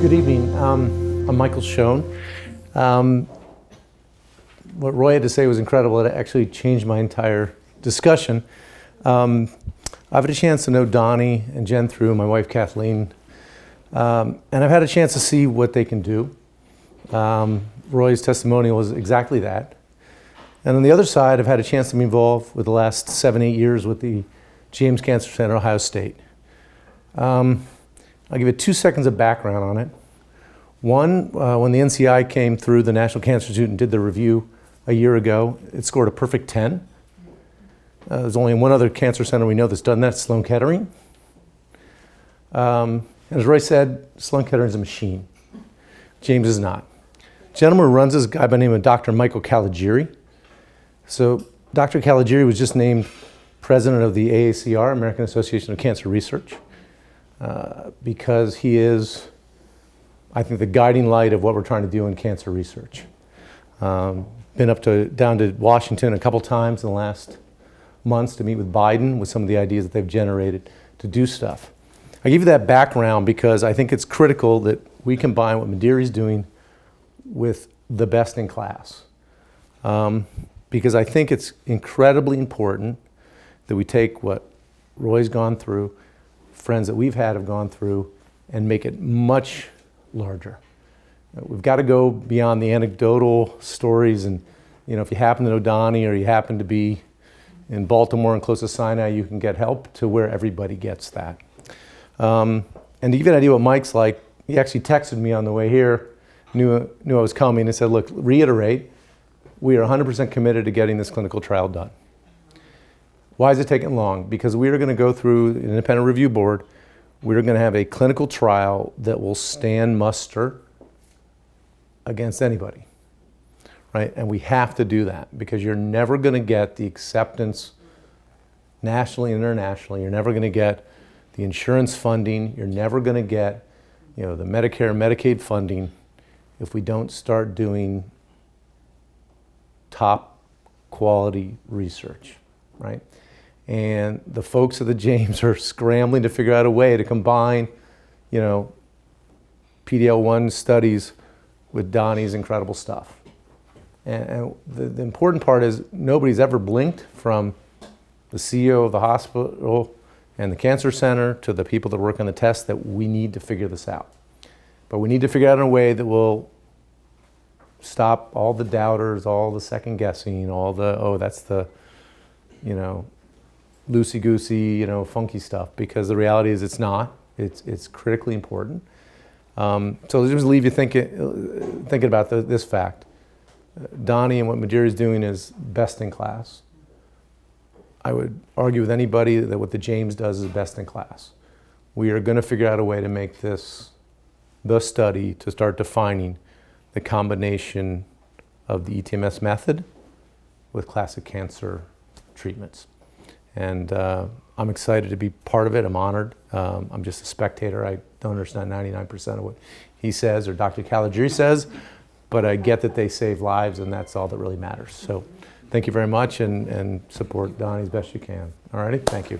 Good evening. I'm Michael Schoen. What Roy had to say was incredible. It actually changed my entire discussion. I've had a chance to know Donnie and Jen through my wife Kathleen, and I've had a chance to see what they can do. Roy's testimonial was exactly that. And on the other side, I've had a chance to be involved with the last 7-8 years with the James Cancer Center, Ohio State. I'll give you 2 seconds of background on it. One, when the NCI came through the National Cancer Institute and did the review a year ago, it scored a perfect 10. There's only one other cancer center we know that's done that, Sloan Kettering. And as Roy said, Sloan Kettering is a machine. James is not. The gentleman who runs this, a guy by the name of Dr. Michael Caligiuri. So Dr. Caligiuri was just named president of the AACR, American Association of Cancer Research, because he is, I think, the guiding light of what we're trying to do in cancer research. Been down to Washington a couple times in the last months to meet with Biden with some of the ideas that they've generated to do stuff. I give you that background because I think it's critical that we combine what Mediri's doing with the best in class. Because I think it's incredibly important that we take what Roy's gone through, friends that we've had have gone through, and make it much larger. We've got to go beyond the anecdotal stories, and if you happen to know Donnie or you happen to be in Baltimore and close to Sinai, you can get help, to where everybody gets that. And to give you an idea what Mike's like, he actually texted me on the way here, knew I was coming, and said, look, reiterate, we are 100% committed to getting this clinical trial done. Why is it taking long? Because we are going to go through an independent review board. We're going to have a clinical trial that will stand muster against anybody, right? And we have to do that because you're never going to get the acceptance nationally and internationally. You're never going to get the insurance funding. You're never going to get, the Medicare and Medicaid funding if we don't start doing top quality research, right? And the folks at the James are scrambling to figure out a way to combine, PD-L1 studies with Donnie's incredible stuff. And the important part is nobody's ever blinked, from the CEO of the hospital and the cancer center to the people that work on the test, that we need to figure this out. But we need to figure out in a way that will stop all the doubters, all the second guessing, all the, that's the, loosey-goosey, funky stuff, because the reality is it's not. It's critically important. So just leave you thinking about this fact. Donnie and what Mediri is doing is best in class. I would argue with anybody that what the James does is best in class. We are going to figure out a way to make this the study to start defining the combination of the ETMS method with classic cancer treatments. And I'm excited to be part of it. I'm honored. I'm just a spectator. I don't understand 99% of what he says or Dr. Caligiuri says, but I get that they save lives, and that's all that really matters. So thank you very much, and support Donnie as best you can. All righty, thank you.